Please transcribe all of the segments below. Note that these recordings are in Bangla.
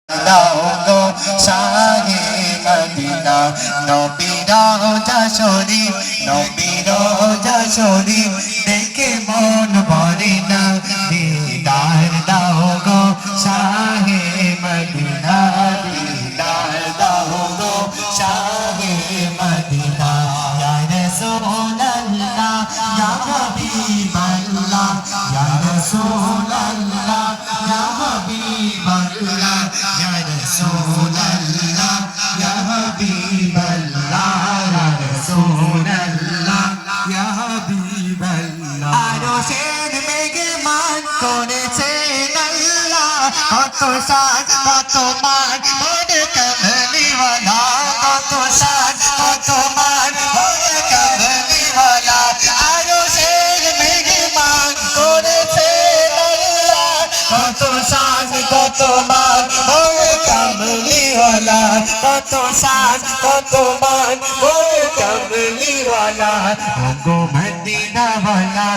দাও গো শাহে মদিনা নবীর রওজা শরীফ নবীর রওজা শরীফ দেখে মন ভরে না দিদার দাও গো শাহে মদিনা দিদার দাও গো শাহে মদিনা ইয়া রাসূলুল্লাহ ইয়া হাবিবাল্লাহ ইয়া রাসূলুল্লাহ ইয়া হাবিবাল্লাহ ইয়া রাসূলুল্লাহ ইয়া হাবিবাল্লাহ ইয়া রাসূলুল্লাহ ইয়া হাবিবাল্লাহ আরশের মেঘমান করেছেন আল্লাহ কত শান কত মান ওরে কামলিওয়ালা কত শান কত মান ওরে কামলিওয়ালা আরশের মেঘমান করেছেন আল্লাহ কত শান কত মান ওরে কামলিওয়ালা কত শান কত মান ওরে কামলিওয়ালা ওগো মদিনা ওয়ালা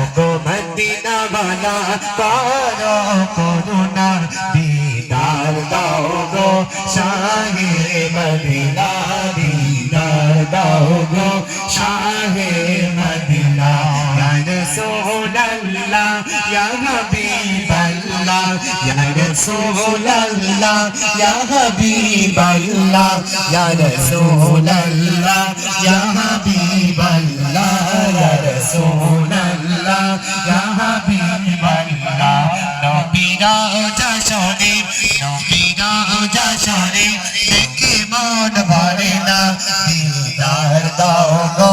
ওগো মদিনা ওয়ালা করো করুণা দিদার দাও গো শাহে মদিনা দিদার দাও গো শাহে মদিনা ইয়া রাসূলুল্লাহ ইয়া হাবিবাল্লাহ ইয়া রাসূলুল্লাহ ইয়া হাবিবাল্লাহ ইয়া রাসূলুল্লাহ ইয়া হাবিবাল্লাহ ইয়া রাসূলুল্লাহ ইয়া হাবিবাল্লাহ নবীর রওজা শরীফ নবীর রওজা শরীফ দেখে মন ভরে না দিদার দাও গো